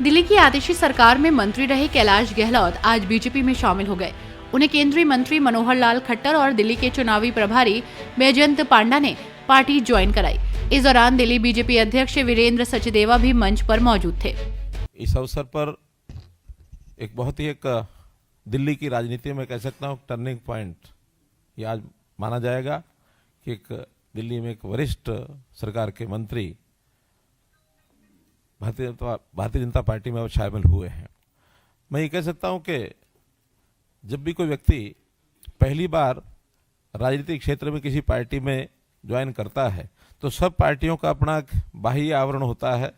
दिल्ली की आतिशी सरकार में मंत्री रहे कैलाश गहलोत आज बीजेपी में शामिल हो गए। उन्हें केंद्रीय मंत्री मनोहर लाल खट्टर और दिल्ली के चुनावी प्रभारी बैजयंत पांडा ने पार्टी ज्वाइन कराई। इस दौरान दिल्ली बीजेपी अध्यक्ष वीरेंद्र सचदेवा भी मंच पर मौजूद थे। इस अवसर पर एक बहुत ही दिल्ली की राजनीति में कह सकता हूँ टर्निंग पॉइंट ये आज माना जाएगा कि एक दिल्ली में एक वरिष्ठ सरकार के मंत्री भारतीय जनता पार्टी में अब शामिल हुए हैं। मैं ये कह सकता हूँ कि जब भी कोई व्यक्ति पहली बार राजनीतिक क्षेत्र में किसी पार्टी में ज्वाइन करता है तो सब पार्टियों का अपना बाह्य आवरण होता है,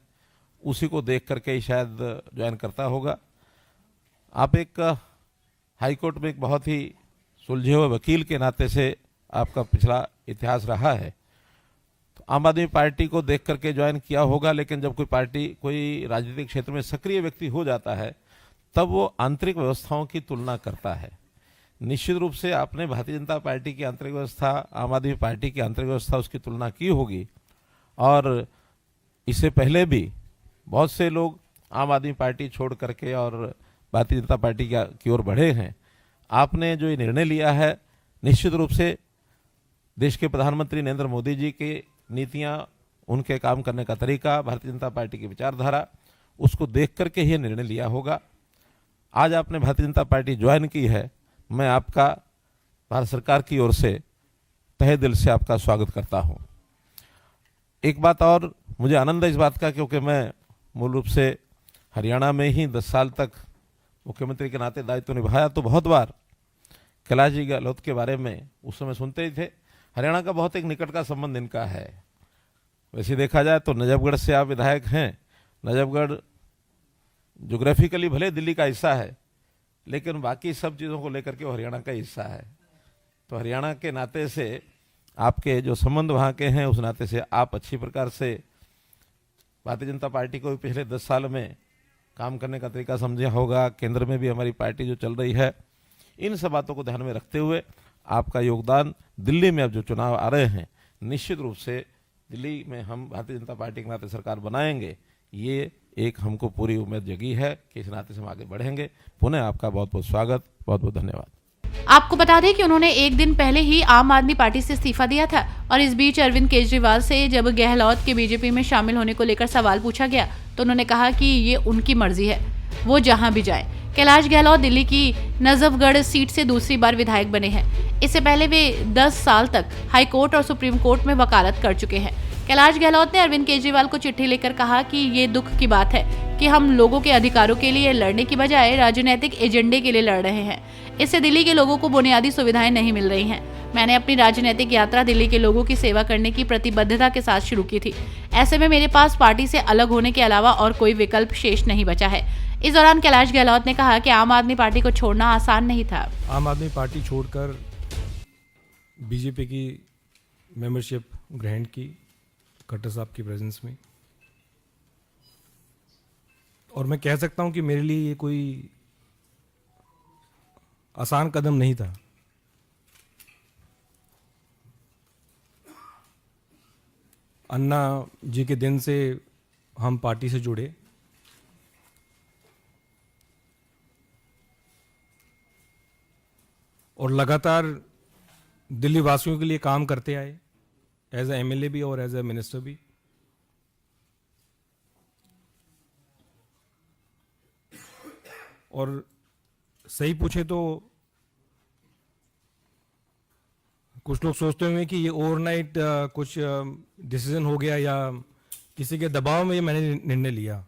उसी को देख करके ही शायद ज्वाइन करता होगा। आप एक हाई कोर्ट में एक बहुत ही सुलझे हुए वकील के नाते से आपका पिछला इतिहास रहा है, तो आम आदमी पार्टी को देख करके ज्वाइन किया होगा। लेकिन जब कोई पार्टी कोई राजनीतिक क्षेत्र में सक्रिय व्यक्ति हो जाता है तब वो आंतरिक व्यवस्थाओं की तुलना करता है। निश्चित रूप से आपने भारतीय जनता पार्टी की आंतरिक व्यवस्था, आम आदमी पार्टी की आंतरिक व्यवस्था, उसकी तुलना की होगी। और इससे पहले भी बहुत से लोग आम आदमी पार्टी छोड़ करके और भारतीय जनता पार्टी की ओर बढ़े हैं। आपने जो ये निर्णय लिया है, निश्चित रूप से देश के प्रधानमंत्री नरेंद्र मोदी जी की नीतियां, उनके काम करने का तरीका, भारतीय जनता पार्टी की विचारधारा, उसको देख करके ही निर्णय लिया होगा। आज आपने भारतीय जनता पार्टी ज्वाइन की है, मैं आपका भारत सरकार की ओर से तहे दिल से आपका स्वागत करता हूं। एक बात और मुझे आनंद है इस बात का, क्योंकि मैं मूल रूप से हरियाणा में ही 10 साल तक मुख्यमंत्री के नाते दायित्व निभाया, तो बहुत बार कैलाश जी गहलोत के बारे में उस समय सुनते ही थे। हरियाणा का बहुत एक निकट का संबंध इनका है। वैसे देखा जाए तो नजफगढ़ से आप विधायक हैं। नजफगढ़ ज्योग्राफिकली भले दिल्ली का हिस्सा है, लेकिन बाकी सब चीज़ों को लेकर के वो हरियाणा का हिस्सा है। तो हरियाणा के नाते से आपके जो संबंध वहाँ के हैं, उस नाते से आप अच्छी प्रकार से भारतीय जनता पार्टी को पिछले 10 साल में काम करने का तरीका समझा होगा। केंद्र में भी हमारी पार्टी जो चल रही है, इन सब बातों को ध्यान में रखते हुए आपका योगदान दिल्ली में अब जो चुनाव आ रहे हैं, निश्चित रूप से दिल्ली में हम भारतीय जनता पार्टी के नाते सरकार बनाएंगे, ये एक हमको पूरी उम्मीद जगी है कि इस नाते से हम आगे बढ़ेंगे। पुनः आपका बहुत बहुत स्वागत, बहुत बहुत धन्यवाद। आपको बता दें कि उन्होंने एक दिन पहले ही आम आदमी पार्टी से इस्तीफा दिया था और इस बीच अरविंद केजरीवाल से जब गहलोत के बीजेपी में शामिल होने को लेकर सवाल पूछा गया तो उन्होंने कहा कि ये उनकी मर्जी है, वो जहां भी जाएं। कैलाश गहलोत दिल्ली की नजफगढ़ सीट से दूसरी बार विधायक बने हैं। इससे पहले वे 10 साल तक हाई कोर्ट और सुप्रीम कोर्ट में वकालत कर चुके हैं। कैलाश गहलोत ने अरविंद केजरीवाल को चिट्ठी लिखकर कहा कि ये दुख की बात है कि हम लोगों के अधिकारों के लिए लड़ने की बजाय राजनीतिक एजेंडे के लिए लड़ रहे हैं। इससे दिल्ली के लोगों को बुनियादी सुविधाएं नहीं मिल रही हैं। मैंने अपनी राजनीतिक यात्रा दिल्ली के लोगों की सेवा करने की प्रतिबद्धता के साथ शुरू की थी। ऐसे में मेरे पास पार्टी से अलग होने के अलावा और कोई विकल्प शेष नहीं बचा है। इस दौरान कैलाश गहलोत ने कहा कि आम आदमी पार्टी को छोड़ना आसान नहीं था। आम आदमी पार्टी छोड़कर बीजेपी की मेंबरशिप ग्रहण की खट्टर साहब की प्रेजेंस में, और मैं कह सकता हूं कि मेरे लिए ये कोई आसान कदम नहीं था। अन्ना जी के दिन से हम पार्टी से जुड़े, और लगातार दिल्ली वासियों के लिए काम करते आए, एज ए एमएलए भी और एज ए मिनिस्टर भी। और सही पूछे तो कुछ लोग सोचते होंगे कि ये ओवरनाइट कुछ डिसीजन हो गया या किसी के दबाव में ये मैंने निर्णय लिया।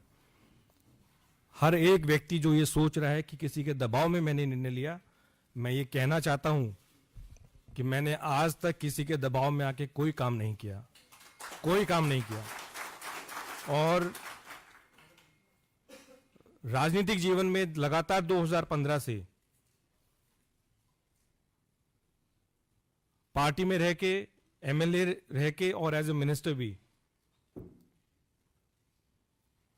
हर एक व्यक्ति जो ये सोच रहा है कि किसी के दबाव में मैंने निर्णय लिया, मैं ये कहना चाहता हूं कि मैंने आज तक किसी के दबाव में आके कोई काम नहीं किया, कोई काम नहीं किया। और राजनीतिक जीवन में लगातार 2015 से पार्टी में रह के, एमएलए रह के और एज ए मिनिस्टर भी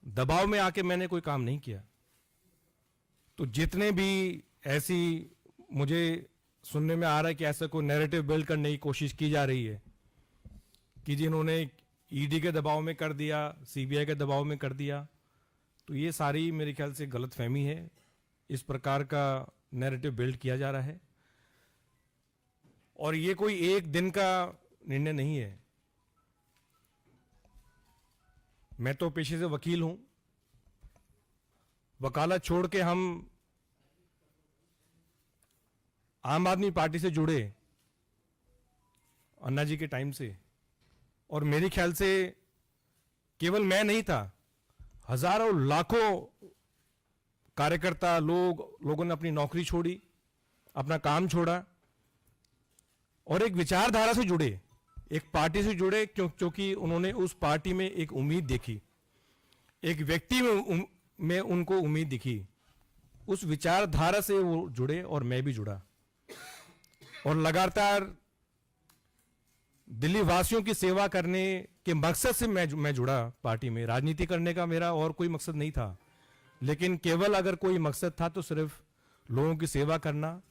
दबाव में आके मैंने कोई काम नहीं किया। तो जितने भी ऐसी मुझे सुनने में आ रहा है कि ऐसा कोई नैरेटिव बिल्ड करने की कोशिश की जा रही है कि जिन्होंने ईडी के दबाव में कर दिया, सीबीआई के दबाव में कर दिया, तो ये सारी मेरे ख्याल से गलतफहमी है। इस प्रकार का नैरेटिव बिल्ड किया जा रहा है और ये कोई एक दिन का निर्णय नहीं है। मैं तो पेशे से वकील हूं, वकालत छोड़ के हम आम आदमी पार्टी से जुड़े अन्ना जी के टाइम से, और मेरे ख्याल से केवल मैं नहीं था, हजारों लाखों कार्यकर्ता लोगों ने अपनी नौकरी छोड़ी, अपना काम छोड़ा और एक विचारधारा से जुड़े, एक पार्टी से जुड़े क्योंकि उन्होंने उस पार्टी में एक उम्मीद देखी, एक व्यक्ति में उनको उम्मीद दिखी। उस विचारधारा से वो जुड़े और मैं भी जुड़ा और लगातार दिल्ली वासियों की सेवा करने के मकसद से मैं जुड़ा पार्टी में। राजनीति करने का मेरा और कोई मकसद नहीं था, लेकिन केवल अगर कोई मकसद था तो सिर्फ लोगों की सेवा करना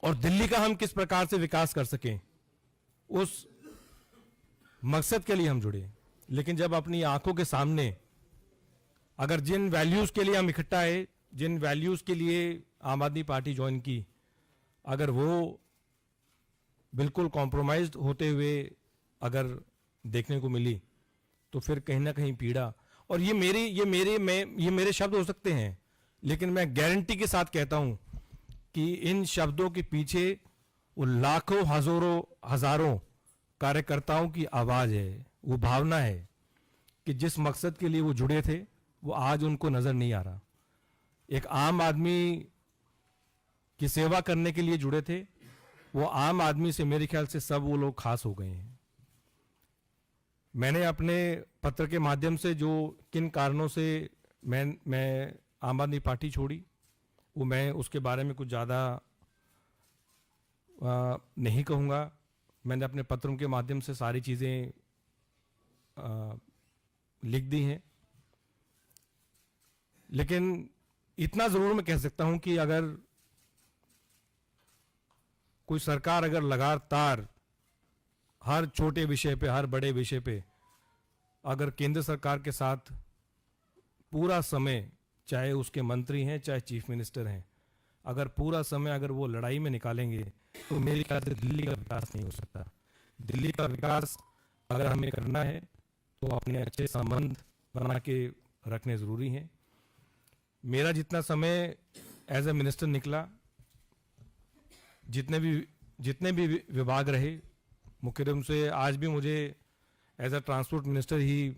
और दिल्ली का हम किस प्रकार से विकास कर सकें, उस मकसद के लिए हम जुड़े। लेकिन जब अपनी आंखों के सामने अगर जिन वैल्यूज के लिए हम इकट्ठा आए, जिन वैल्यूज के लिए आम आदमी पार्टी ज्वाइन की, अगर वो बिल्कुल कॉम्प्रोमाइज्ड होते हुए अगर देखने को मिली तो फिर कहीं ना कहीं पीड़ा। और ये मेरे शब्द हो सकते हैं, लेकिन मैं गारंटी के साथ कहता हूं कि इन शब्दों के पीछे वो लाखों हजारों कार्यकर्ताओं की आवाज है, वो भावना है कि जिस मकसद के लिए वो जुड़े थे वो आज उनको नजर नहीं आ रहा। एक आम आदमी की सेवा करने के लिए जुड़े थे, वो आम आदमी से मेरे ख्याल से सब वो लोग खास हो गए हैं। मैंने अपने पत्र के माध्यम से जो किन कारणों से मैं आम आदमी पार्टी छोड़ी, वो मैं उसके बारे में कुछ ज़्यादा नहीं कहूँगा। मैंने अपने पत्रों के माध्यम से सारी चीज़ें लिख दी हैं, लेकिन इतना ज़रूर मैं कह सकता हूँ कि अगर कोई सरकार अगर लगातार हर छोटे विषय पे, हर बड़े विषय पे अगर केंद्र सरकार के साथ पूरा समय, चाहे उसके मंत्री हैं चाहे चीफ मिनिस्टर हैं, अगर पूरा समय अगर वो लड़ाई में निकालेंगे तो मेरे ख्याल से दिल्ली का विकास नहीं हो सकता। दिल्ली का विकास अगर हमें करना है तो अपने अच्छे संबंध बना के रखने ज़रूरी हैं। मेरा जितना समय एज ए मिनिस्टर निकला, जितने भी विभाग रहे, मुख्य रूप से आज भी मुझे एज ए ट्रांसपोर्ट मिनिस्टर ही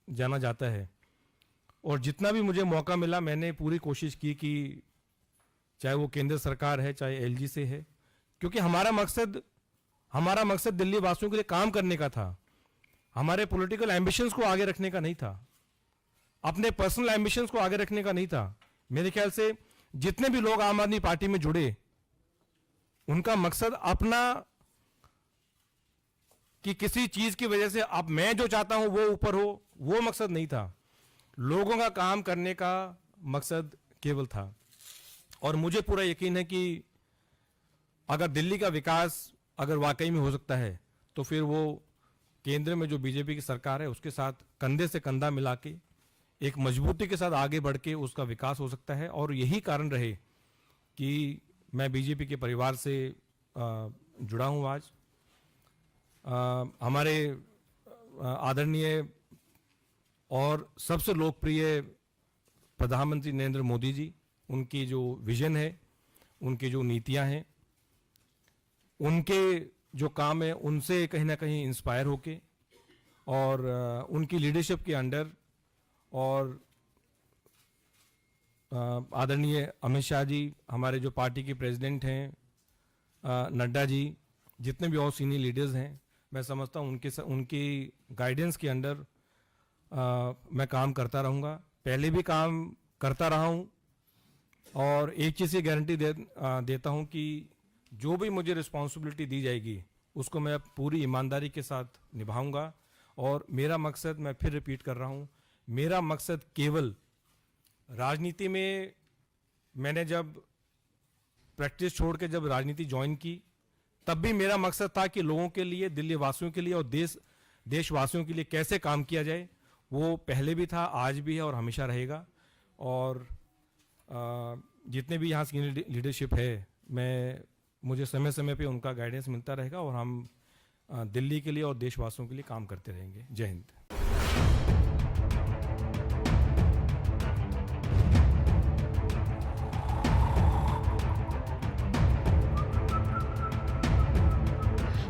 जाना जाता है, और जितना भी मुझे मौका मिला मैंने पूरी कोशिश की कि चाहे वो केंद्र सरकार है चाहे एलजी से है, क्योंकि हमारा मकसद दिल्ली वासियों के लिए काम करने का था। हमारे पॉलिटिकल एम्बिशंस को आगे रखने का नहीं था, अपने पर्सनल एम्बिशंस को आगे रखने का नहीं था। मेरे ख्याल से जितने भी लोग आम आदमी पार्टी में जुड़े, उनका मकसद अपना कि किसी चीज की वजह से अब मैं जो चाहता हूं वो ऊपर हो, वो मकसद नहीं था। लोगों का काम करने का मकसद केवल था। और मुझे पूरा यकीन है कि अगर दिल्ली का विकास अगर वाकई में हो सकता है तो फिर वो केंद्र में जो बीजेपी की सरकार है उसके साथ कंधे से कंधा मिला के एक मजबूती के साथ आगे बढ़ के उसका विकास हो सकता है। और यही कारण रहे कि मैं बीजेपी के परिवार से जुड़ा हूं आज। हमारे आदरणीय और सबसे लोकप्रिय प्रधानमंत्री नरेंद्र मोदी जी, उनकी जो विजन है, उनकी जो नीतियां हैं, उनके जो काम है, उनसे कहीं ना कहीं इंस्पायर होके और उनकी लीडरशिप के अंडर, और आदरणीय अमित शाह जी, हमारे जो पार्टी के प्रेसिडेंट हैं, नड्डा जी, जितने भी और सीनियर लीडर्स हैं, मैं समझता हूँ उनकी गाइडेंस के अंडर मैं काम करता रहूँगा। पहले भी काम करता रहा हूँ और एक चीज़ की गारंटी देता हूँ कि जो भी मुझे रिस्पॉन्सिबिलिटी दी जाएगी उसको मैं पूरी ईमानदारी के साथ निभाऊंगा। और मेरा मकसद, मैं फिर रिपीट कर रहा हूँ, मेरा मकसद केवल राजनीति में, मैंने जब प्रैक्टिस छोड़ के जब राजनीति ज्वाइन की तब भी मेरा मकसद था कि लोगों के लिए, दिल्ली वासियों के लिए और देशवासियों के लिए कैसे काम किया जाए। वो पहले भी था, आज भी है और हमेशा रहेगा। और जितने भी यहाँ की लीडरशिप है, मुझे समय समय पे उनका गाइडेंस मिलता रहेगा और हम दिल्ली के लिए और देशवासियों के लिए काम करते रहेंगे। जय हिंद।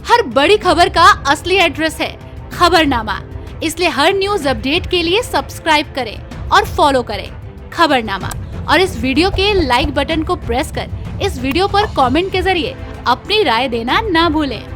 हर बड़ी खबर का असली एड्रेस है खबरनामा, इसलिए हर न्यूज अपडेट के लिए सब्सक्राइब करें और फॉलो करें खबरनामा। और इस वीडियो के लाइक बटन को प्रेस कर इस वीडियो पर कमेंट के जरिए अपनी राय देना ना भूलें।